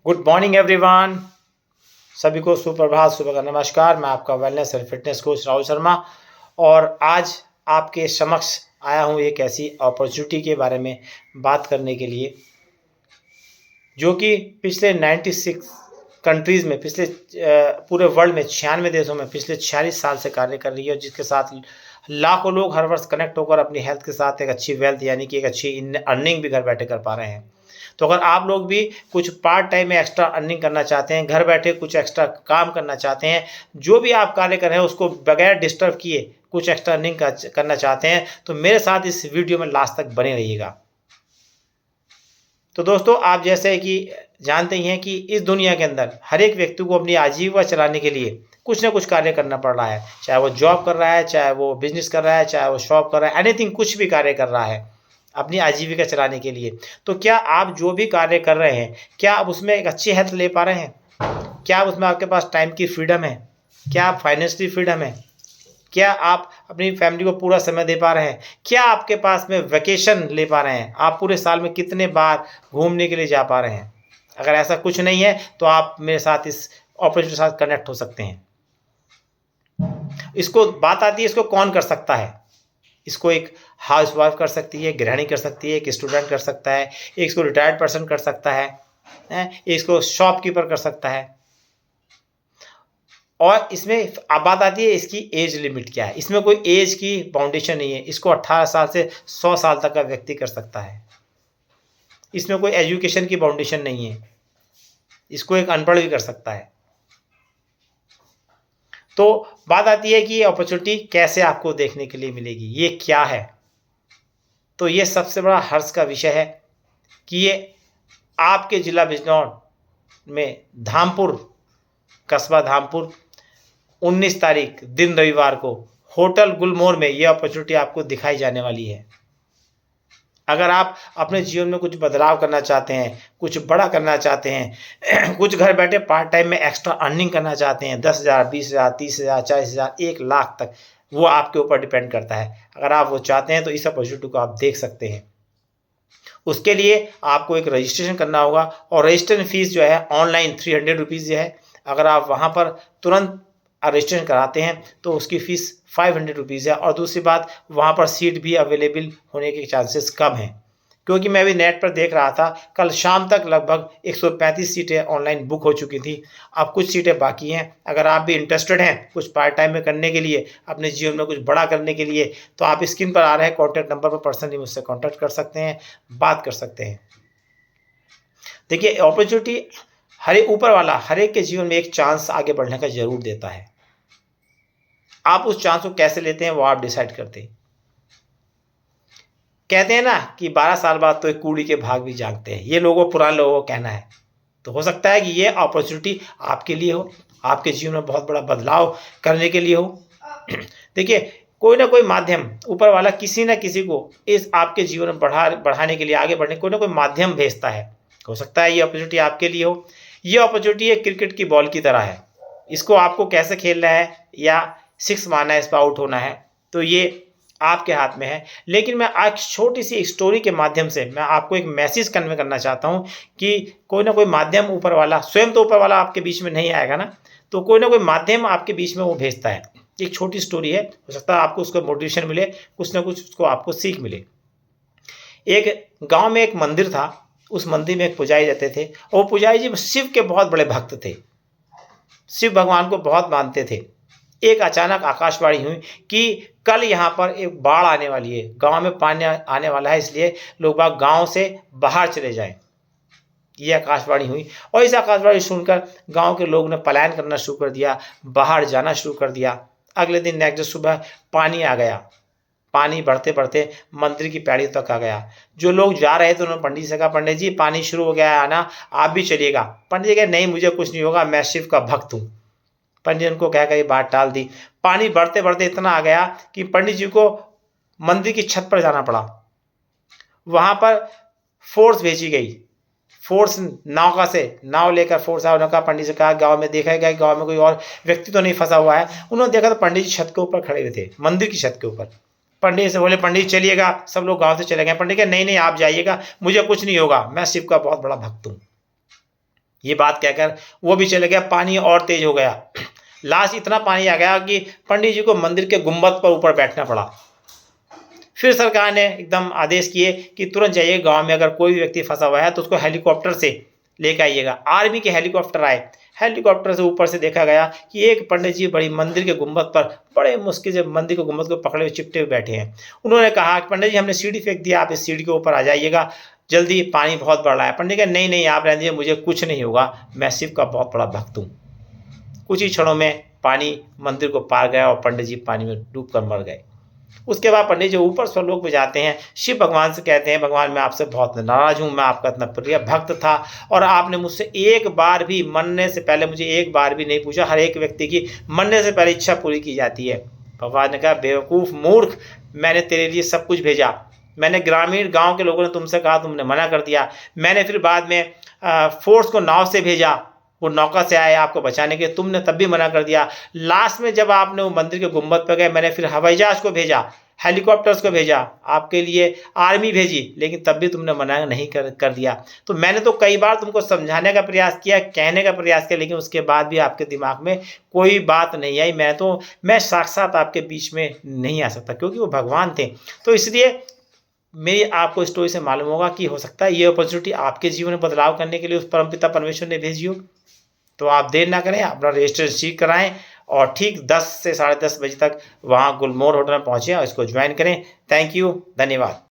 Good morning everyone. सभी को सुप्रभात, सुबह का नमस्कार। मैं आपका वेलनेस और फिटनेस कोच राहुल शर्मा और आज आपके समक्ष आया हूँ एक ऐसी अपॉर्चुनिटी के बारे में बात करने के लिए जो कि पिछले 96 कंट्रीज़ में, पिछले पूरे वर्ल्ड में 96 देशों में पिछले 46 साल से कार्य कर रही है और जिसके साथ लाखों लोग हर वर्ष कनेक्ट होकर अपनी हेल्थ के साथ एक अच्छी वेल्थ यानी कि एक अच्छी अर्निंग भी घर बैठे कर पा रहे हैं। तो अगर आप लोग भी कुछ पार्ट टाइम में एक्स्ट्रा अर्निंग करना चाहते हैं, घर बैठे कुछ एक्स्ट्रा काम करना चाहते हैं, जो भी आप कार्य कर रहे हैं उसको बगैर डिस्टर्ब किए कुछ एक्स्ट्रा अर्निंग करना चाहते हैं, तो मेरे साथ इस वीडियो में लास्ट तक बने रहिएगा। तो दोस्तों, आप जैसे कि जानते ही हैं कि इस दुनिया के अंदर हर एक व्यक्ति को अपनी आजीविका चलाने के लिए कुछ ना कुछ कार्य करना पड़ रहा है। चाहे वो जॉब कर रहा है, चाहे वो बिजनेस कर रहा है, चाहे वो शॉप कर रहा है, एनीथिंग, कुछ भी कार्य कर रहा है अपनी आजीविका चलाने के लिए। तो क्या आप जो भी कार्य कर रहे हैं, क्या आप उसमें एक अच्छी हेल्थ ले पा रहे हैं? क्या आप उसमें आपके पास टाइम की फ्रीडम है? क्या आप फाइनेंशियली फ्रीडम है? क्या आप अपनी फैमिली को पूरा समय दे पा रहे हैं? क्या आपके पास में वैकेशन ले पा रहे हैं? आप पूरे साल में कितने बार घूमने के लिए जा पा रहे हैं? अगर ऐसा कुछ नहीं है तो आप मेरे साथ इस ऑपरेशन के साथ कनेक्ट हो सकते हैं। इसको बात आती है, इसको कौन कर सकता है? इसको एक हाउस वाइफ कर सकती है, गृहिणी कर सकती है, एक स्टूडेंट कर सकता है, एक इसको रिटायर्ड पर्सन कर सकता है, इसको शॉपकीपर कर सकता है। और इसमें अब बात आती है इसकी एज लिमिट क्या है। इसमें कोई एज की बाउंडेशन नहीं है। इसको 18 साल से 100 साल तक का व्यक्ति कर सकता है। इसमें कोई एजुकेशन की बाउंडेशन नहीं है। इसको एक अनपढ़ भी कर सकता है। तो बात आती है कि ये अपॉर्चुनिटी कैसे आपको देखने के लिए मिलेगी, ये क्या है। तो ये सबसे बड़ा हर्ष का विषय है कि ये आपके ज़िला बिजनौर में धामपुर, कस्बा धामपुर, 19 तारीख दिन रविवार को होटल गुलमोहर में ये अपॉर्चुनिटी आपको दिखाई जाने वाली है। अगर आप अपने जीवन में कुछ बदलाव करना चाहते हैं, कुछ बड़ा करना चाहते हैं, कुछ घर बैठे पार्ट टाइम में एक्स्ट्रा अर्निंग करना चाहते हैं, 10,000, 20,000, 30,000, 40,000, 1,00,000 तक, वो आपके ऊपर डिपेंड करता है। अगर आप वो चाहते हैं तो इस अपॉर्चुनिटी को आप देख सकते हैं। उसके लिए आपको एक रजिस्ट्रेशन करना होगा और रजिस्ट्रेशन फीस जो है ऑनलाइन 300 रुपीज़ है। अगर आप वहाँ पर तुरंत रजिस्ट्रेशन कराते हैं तो उसकी फ़ीस 500 रुपीज़ है। और दूसरी बात, वहाँ पर सीट भी अवेलेबल होने के चांसेस कम हैं, क्योंकि मैं अभी नेट पर देख रहा था, कल शाम तक लगभग 135 सीटें ऑनलाइन बुक हो चुकी थी। अब कुछ सीटें बाकी हैं। अगर आप भी इंटरेस्टेड हैं कुछ पार्ट टाइम में करने के लिए, अपने जीवन में कुछ बड़ा करने के लिए, तो आप स्क्रीन पर आ रहे हैं कॉन्टैक्ट नंबर पर पर्सनली मुझसे कॉन्टैक्ट कर सकते हैं, बात कर सकते हैं। देखिए, अपॉर्चुनिटी ऊपर वाला हर एक के जीवन में एक चांस आगे बढ़ने का ज़रूर देता है। आप उस चांस को कैसे लेते हैं वो आप डिसाइड करते हैं। कहते हैं ना कि 12 साल बाद तो एक कूड़ी के भाग भी जागते हैं। ये लोगों, पुराने लोगों का कहना है। तो हो सकता है कि ये अपॉर्चुनिटी आपके लिए हो, आपके जीवन में बहुत बड़ा बदलाव करने के लिए हो। देखिए, कोई ना कोई माध्यम ऊपर वाला किसी न किसी को इस आपके जीवन में बढ़ाने के लिए, आगे बढ़ने कोई ना कोई माध्यम भेजता है। हो सकता है ये अपॉर्चुनिटी आपके लिए हो। ये अपॉर्चुनिटी एक क्रिकेट की बॉल की तरह है। इसको आपको कैसे खेलना है, या 6 मारना है, इस पर आउट होना है, तो ये आपके हाथ में है। लेकिन मैं आज छोटी सी स्टोरी के माध्यम से मैं आपको एक मैसेज कन्वे करना चाहता हूँ कि कोई ना कोई माध्यम ऊपर वाला, स्वयं तो ऊपर वाला आपके बीच में नहीं आएगा ना, तो कोई ना कोई माध्यम आपके बीच में वो भेजता है। एक छोटी स्टोरी है, हो सकता है आपको उसको मोटिवेशन मिले, कुछ ना कुछ उसको आपको सीख मिले। एक गांव में एक मंदिर था। उस मंदिर में एक पुजारी रहते थे और वो पुजारी जी शिव के बहुत बड़े भक्त थे, शिव भगवान को बहुत मानते थे। एक अचानक आकाशवाणी हुई कि कल यहाँ पर एक बाढ़ आने वाली है, गांव में पानी आने वाला है, इसलिए लोग बाग गांव से बाहर चले जाएं। ये आकाशवाणी हुई और इस आकाशवाणी सुनकर गांव के लोग ने पलायन करना शुरू कर दिया, बाहर जाना शुरू कर दिया। अगले दिन नेक्स्ट सुबह पानी आ गया। पानी बढ़ते बढ़ते मंदिर की पैड़ी तक आ गया। जो लोग जा रहे थे उन्होंने पंडित से कहा, पंडित जी पानी शुरू हो गया है आना, आप भी चलिएगा। पंडित जी कहे, नहीं मुझे कुछ नहीं होगा, मैं शिव का भक्त हूँ। पंडित जी उनको कहकर ये बात टाल दी। पानी बढ़ते बढ़ते इतना आ गया कि पंडित जी को मंदिर की छत पर जाना पड़ा। वहाँ पर फोर्स भेजी गई। फोर्स नौका से, नाव लेकर फोर्स आया। उन्होंने कहा, पंडित जी कहा गांव में देखा गया, गांव में कोई और व्यक्ति तो नहीं फंसा हुआ है। उन्होंने देखा तो पंडित जी छत के ऊपर खड़े हुए थे, मंदिर की छत के ऊपर। पंडित से बोले, पंडित चलिएगा। सब लोग गांव से चले गए। पंडित कहे, नहीं नहीं आप जाइएगा, मुझे कुछ नहीं होगा, मैं शिव का बहुत बड़ा भक्त हूँ। ये बात कहकर वो भी चले गया, पानी और तेज हो गया। लास्ट इतना पानी आ गया कि पंडित जी को मंदिर के गुंबद पर ऊपर बैठना पड़ा। फिर सरकार ने एकदम आदेश किए कि तुरंत जाइए, गांव में अगर कोई भी व्यक्ति फंसा हुआ है तो उसको हेलीकॉप्टर से लेकर आइएगा। आर्मी के हेलीकॉप्टर आए। हेलीकॉप्टर से ऊपर से देखा गया कि एक पंडित जी बड़ी मंदिर के गुंबद पर बड़े मुश्किल से मंदिर के गुंबद को पकड़े हुए चिपटे हुए बैठे हैं। उन्होंने कहा कि पंडित जी हमने सीढ़ी फेंक दिया, आप इस सीढ़ी के ऊपर आ जाइएगा, जल्दी पानी बहुत बढ़ रहा है। पंडित जी कहा नहीं नहीं आप रहने दीजिए, मुझे कुछ नहीं होगा, मैं शिव का बहुत बड़ा भक्त हूँ। कुछ ही क्षणों में पानी मंदिर को पार गया और पंडित जी पानी में डूब कर मर गए। उसके बाद पंडित जी ऊपर स्वलोक में जाते हैं, शिव भगवान से कहते हैं भगवान मैं आपसे बहुत नाराज हूँ, मैं आपका इतना प्रिय भक्त था और आपने मुझसे एक बार भी मरने से पहले मुझे एक बार भी नहीं पूछा। हर एक व्यक्ति की मरने से पहले इच्छा पूरी की जाती है। भगवान ने कहा बेवकूफ़ मूर्ख, मैंने तेरे लिए सब कुछ भेजा, मैंने ग्रामीण गाँव के लोगों ने तुमसे कहा, तुमने मना कर दिया, मैंने फिर बाद में फोर्स को नाव से भेजा, वो नौका से आए आपको बचाने के, तुमने तब भी मना कर दिया। लास्ट में जब आपने वो मंदिर के गुंबद पर गए, मैंने फिर हवाई जहाज को भेजा, हेलीकॉप्टर्स को भेजा, आपके लिए आर्मी भेजी, लेकिन तब भी तुमने मना नहीं कर दिया। तो मैंने तो कई बार तुमको समझाने का प्रयास किया, कहने का प्रयास किया, लेकिन उसके बाद भी आपके दिमाग में कोई बात नहीं आई। मैं साक्षात आपके बीच में नहीं आ सकता, क्योंकि वो भगवान थे। तो इसलिए मेरी आपको स्टोरी से मालूम होगा कि हो सकता है ये अपॉर्चुनिटी आपके जीवन में बदलाव करने के लिए उस परमपिता परमेश्वर ने भेजी हो। तो आप देर ना करें, अपना रजिस्ट्रेशन कराएं और ठीक 10 से 10:30 बजे तक वहाँ गुलमोहर होटल में पहुँचें और इसको ज्वाइन करें। थैंक यू, धन्यवाद।